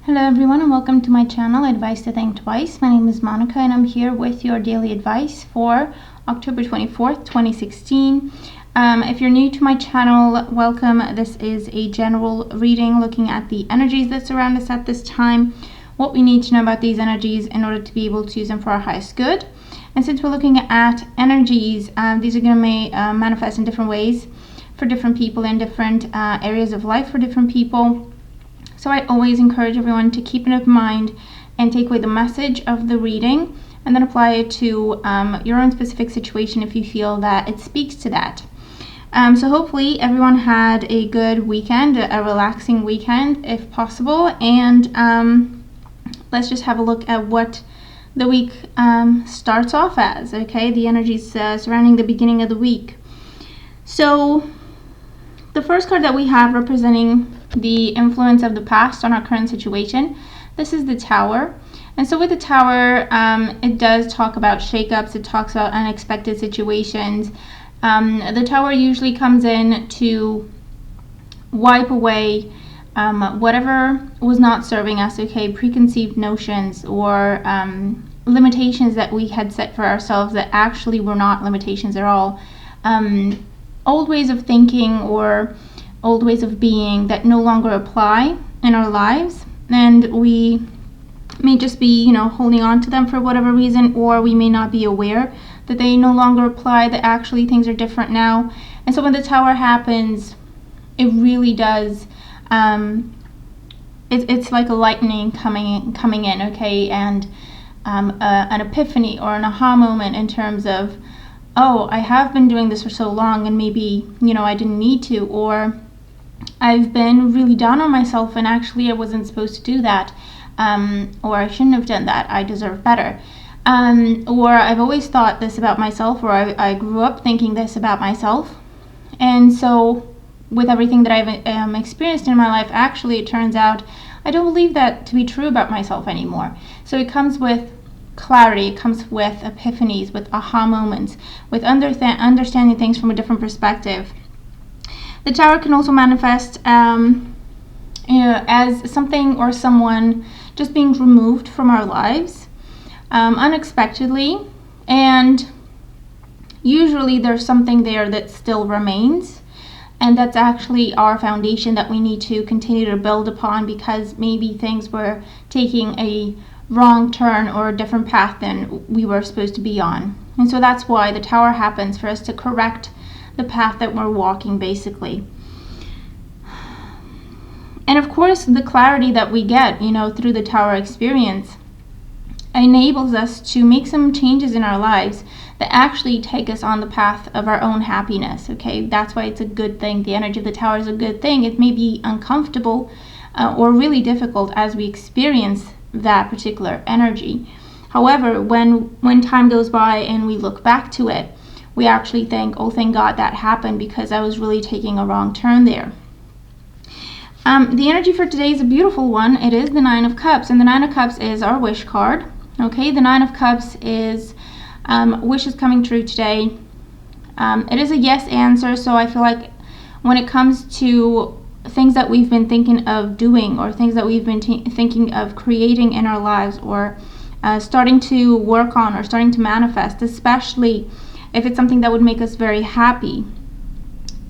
Hello everyone and welcome to my channel Advice to Think Twice. My name is Monica and I'm here with your daily advice for October 24th, 2016. If you're new to my channel, welcome. This is a general reading looking at the energies that surround us at this time, what we need to know about these energies in order to be able to use them for our highest good. And since we're looking at energies, these are going to manifest in different ways for different people in different areas of life for different people. So I always encourage everyone to keep it in mind and take away the message of the reading and then apply it to your own specific situation if you feel that it speaks to that. So hopefully everyone had a good weekend, a relaxing weekend if possible, and let's just have a look at what the week starts off as, okay? The energies surrounding the beginning of the week. So the first card that we have representing the influence of the past on our current situation, this is the Tower. And so with the Tower, it does talk about shakeups, it talks about unexpected situations. The Tower usually comes in to wipe away whatever was not serving us, okay, preconceived notions or limitations that we had set for ourselves that actually were not limitations at all. Old ways of thinking or old ways of being that no longer apply in our lives, and we may just be, holding on to them for whatever reason, or we may not be aware that they no longer apply, that actually things are different now. And so when the Tower happens, it really does, it's like a lightning coming in, okay, and an epiphany or an aha moment in terms of, oh, I have been doing this for so long and maybe, I didn't need to, or I've been really down on myself and actually I wasn't supposed to do that, or I shouldn't have done that, I deserve better, or I've always thought this about myself, or I grew up thinking this about myself. And so with everything that I've experienced in my life, actually it turns out I don't believe that to be true about myself anymore. So it comes with clarity, it comes with epiphanies, with aha moments, with understanding things from a different perspective. The Tower can also manifest as something or someone just being removed from our lives unexpectedly, and usually there's something there that still remains, and that's actually our foundation that we need to continue to build upon, because maybe things were taking a wrong turn or a different path than we were supposed to be on. And so that's why the Tower happens, for us to correct the path that we're walking, basically. And of course, the clarity that we get, through the Tower experience enables us to make some changes in our lives that actually take us on the path of our own happiness, okay? That's why it's a good thing. The energy of the Tower is a good thing. It may be uncomfortable or really difficult as we experience that particular energy. However, when time goes by and we look back to it, we actually think, oh, thank God that happened, because I was really taking a wrong turn there. The energy for today is a beautiful one. It is the Nine of Cups, and the Nine of Cups is our wish card. Okay, the Nine of Cups is wishes coming true today. It is a yes answer, so I feel like when it comes to things that we've been thinking of doing, or things that we've been thinking of creating in our lives, or starting to work on, or starting to manifest, especially if it's something that would make us very happy,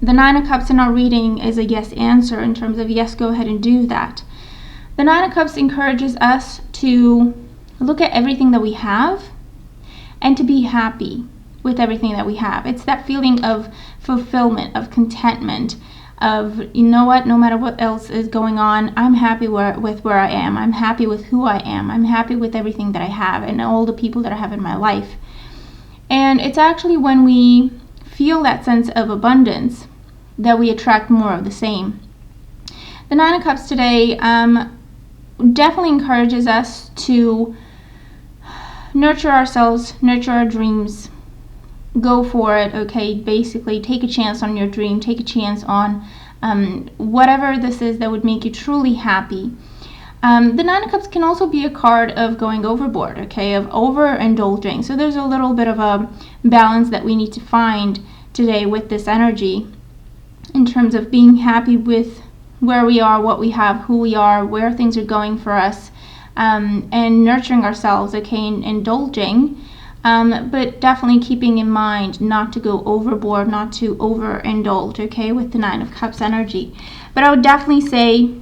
the Nine of Cups in our reading is a yes answer, in terms of yes, go ahead and do that. The Nine of Cups encourages us to look at everything that we have and to be happy with everything that we have. It's that feeling of fulfillment, of contentment, of, no matter what else is going on, I'm happy with where I am. I'm happy with who I am. I'm happy with everything that I have and all the people that I have in my life. And it's actually when we feel that sense of abundance that we attract more of the same. The Nine of Cups today definitely encourages us to nurture ourselves, nurture our dreams, go for it, okay? Basically, take a chance on your dream, take a chance on whatever this is that would make you truly happy. The Nine of Cups can also be a card of going overboard, okay, of overindulging. So there's a little bit of a balance that we need to find today with this energy, in terms of being happy with where we are, what we have, who we are, where things are going for us, and nurturing ourselves, okay, and indulging, but definitely keeping in mind not to go overboard, not to overindulge, okay, with the Nine of Cups energy. But I would definitely say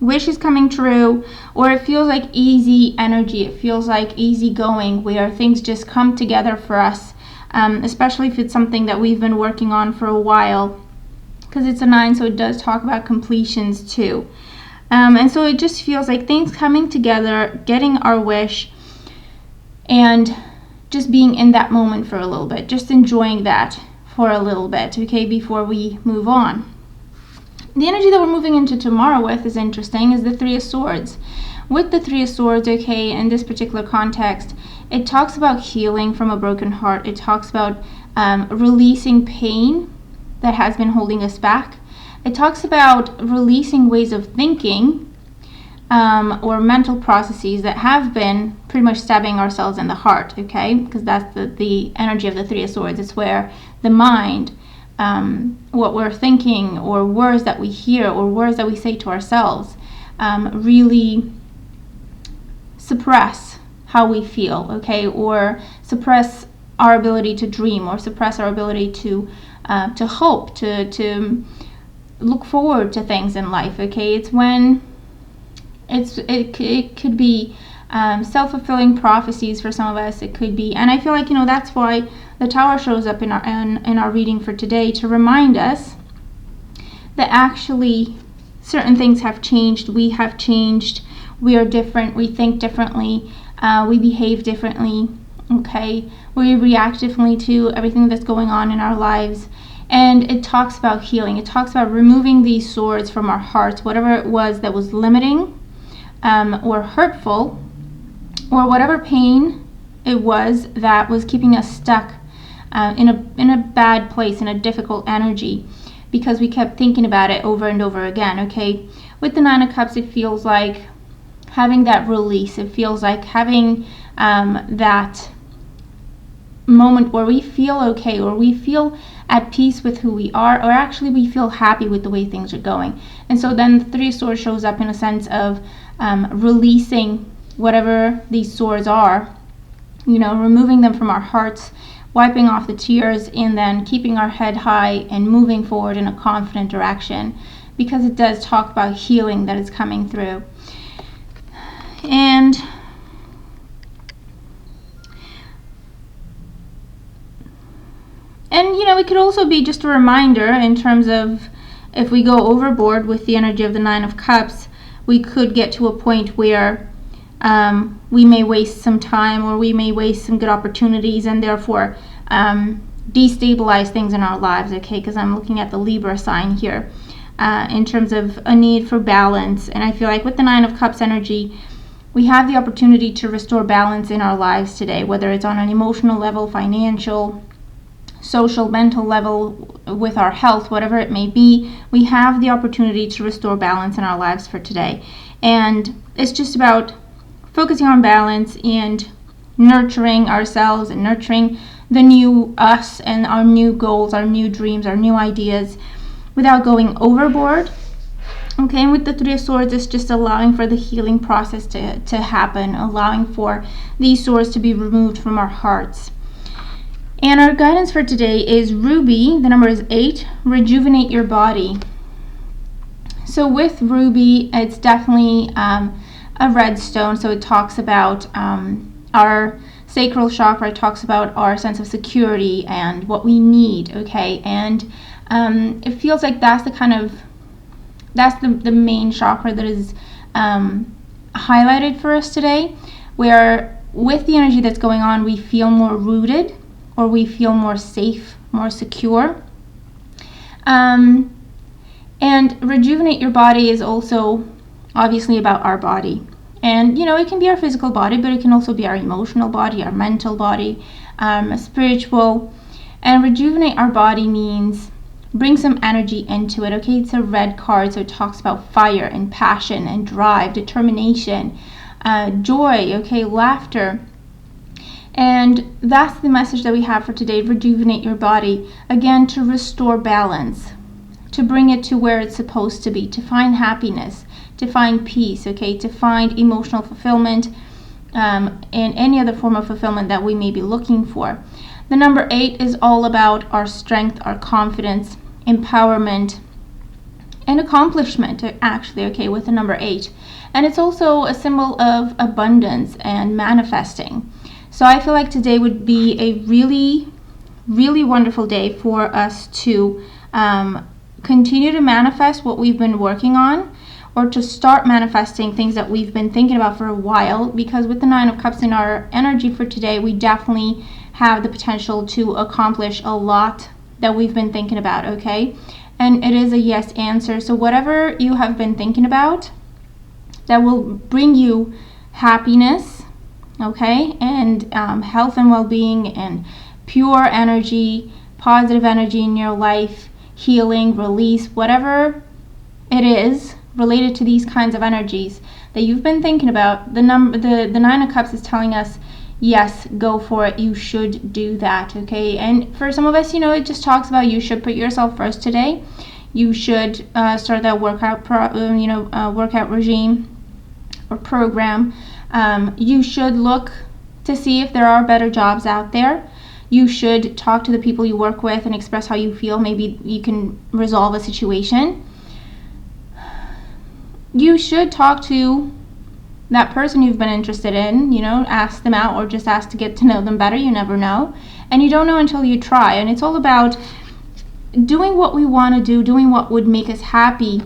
wish is coming true, or it feels like easy energy, it feels like easy going, where things just come together for us, especially if it's something that we've been working on for a while, because it's a 9, so it does talk about completions too. And so it just feels like things coming together, getting our wish, and just being in that moment for a little bit, just enjoying that for a little bit, okay, before we move on. The energy that we're moving into tomorrow with is interesting, is the Three of Swords. With the Three of Swords, okay, in this particular context, it talks about healing from a broken heart. It talks about releasing pain that has been holding us back. It talks about releasing ways of thinking or mental processes that have been pretty much stabbing ourselves in the heart, okay, because that's the energy of the Three of Swords. It's where the mind, what we're thinking, or words that we hear, or words that we say to ourselves, really suppress how we feel, okay, or suppress our ability to dream, or suppress our ability to hope, to look forward to things in life, okay. It's when it could be self-fulfilling prophecies for some of us. It could be, and I feel like, that's why the Tower shows up in our reading for today, to remind us that actually certain things have changed. We have changed. We are different. We think differently. We behave differently. Okay, we react differently to everything that's going on in our lives. And it talks about healing. It talks about removing these swords from our hearts, whatever it was that was limiting, or hurtful, or whatever pain it was that was keeping us stuck in a bad place, in a difficult energy, because we kept thinking about it over and over again, okay. With the Nine of Cups, it feels like having that release. It feels like having that moment where we feel okay, or we feel at peace with who we are, or actually we feel happy with the way things are going. And so then the Three of Swords shows up in a sense of releasing whatever these swords are, removing them from our hearts, wiping off the tears, and then keeping our head high and moving forward in a confident direction, because it does talk about healing that is coming through. And it could also be just a reminder in terms of, if we go overboard with the energy of the Nine of Cups, we could get to a point where we may waste some time, or we may waste some good opportunities, and therefore destabilize things in our lives, okay, because I'm looking at the Libra sign here in terms of a need for balance. And I feel like with the Nine of Cups energy, we have the opportunity to restore balance in our lives today, whether it's on an emotional level, financial, social, mental level, with our health, whatever it may be. We have the opportunity to restore balance in our lives for today. And it's just about focusing on balance and nurturing ourselves, and nurturing the new us, and our new goals, our new dreams, our new ideas, without going overboard. Okay, and with the Three of Swords, it's just allowing for the healing process to happen, allowing for these swords to be removed from our hearts. And our guidance for today is Ruby, the number is 8, rejuvenate your body. So with Ruby, it's definitely a red stone, so it talks about our sacral chakra. It talks about our sense of security and what we need, okay, and it feels like that's the main chakra that is highlighted for us today, where with the energy that's going on, we feel more rooted, or we feel more safe, more secure. And rejuvenate your body is also obviously about our body. And it can be our physical body, but it can also be our emotional body, our mental body, spiritual. And rejuvenate our body means bring some energy into it, okay? It's a red card, so it talks about fire and passion and drive, determination, joy, okay, laughter. And that's the message that we have for today. Rejuvenate your body, again, to restore balance, to bring it to where it's supposed to be, to find happiness, to find peace, okay, to find emotional fulfillment, and any other form of fulfillment that we may be looking for. The number 8 is all about our strength, our confidence, empowerment, and accomplishment, actually, okay, with the number 8. And it's also a symbol of abundance and manifesting. So I feel like today would be a really, really wonderful day for us to continue to manifest what we've been working on, or to start manifesting things that we've been thinking about for a while, because with the 9 of Cups in our energy for today, we definitely have the potential to accomplish a lot that we've been thinking about, okay? And it is a yes answer. So whatever you have been thinking about that will bring you happiness, okay, and health and well-being and pure energy, positive energy in your life, healing, release, whatever it is related to these kinds of energies that you've been thinking about, the 9 of Cups is telling us, yes, go for it. You should do that, okay? And for some of us, it just talks about you should put yourself first today. You should start that workout regime or program. You should look to see if there are better jobs out there. You should talk to the people you work with and express how you feel. Maybe you can resolve a situation. You should talk to that person you've been interested in, ask them out, or just ask to get to know them better. You never know. And you don't know until you try. And it's all about doing what we want to do, doing what would make us happy,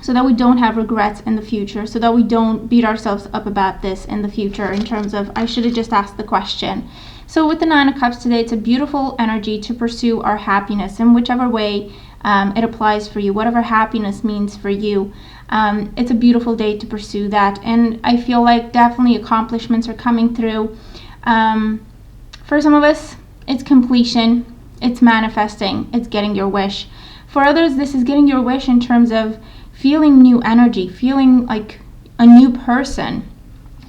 so that we don't have regrets in the future, so that we don't beat ourselves up about this in the future in terms of, I should have just asked the question. So with the 9 of Cups today, it's a beautiful energy to pursue our happiness in whichever way it applies for you, whatever happiness means for you. It's a beautiful day to pursue that. And I feel like definitely accomplishments are coming through. For some of us, it's completion, it's manifesting, it's getting your wish. For others, this is getting your wish in terms of feeling new energy, feeling like a new person.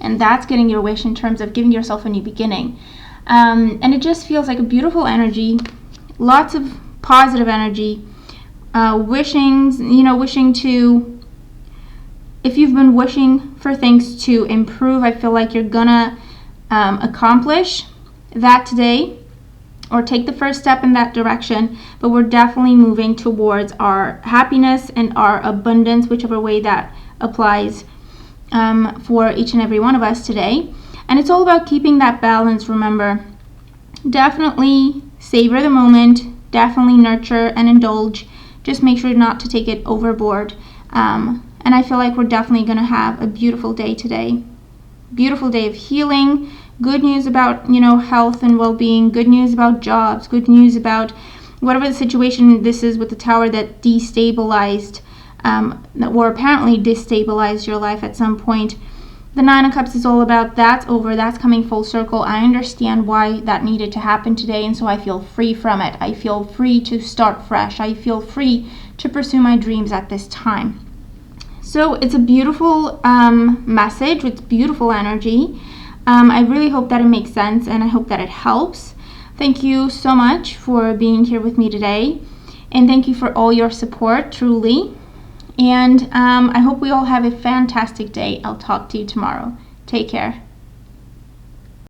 And that's getting your wish in terms of giving yourself a new beginning. And it just feels like a beautiful energy, lots of positive energy, wishing to, if you've been wishing for things to improve, I feel like you're gonna accomplish that today, or take the first step in that direction. But we're definitely moving towards our happiness and our abundance, whichever way that applies for each and every one of us today. And it's all about keeping that balance, remember. Definitely savor the moment, definitely nurture and indulge. Just make sure not to take it overboard. And I feel like we're definitely going to have a beautiful day today. Beautiful day of healing. Good news about, health and well-being. Good news about jobs. Good news about whatever the situation this is with the Tower that destabilized, or apparently destabilized your life at some point. The 9 of Cups is all about that's over, that's coming full circle. I understand why that needed to happen today, and so I feel free from it. I feel free to start fresh. I feel free to pursue my dreams at this time. So it's a beautiful message. It's beautiful energy. I really hope that it makes sense, and I hope that it helps. Thank you so much for being here with me today, and thank you for all your support, truly. And I hope we all have a fantastic day. I'll talk to you tomorrow. Take care.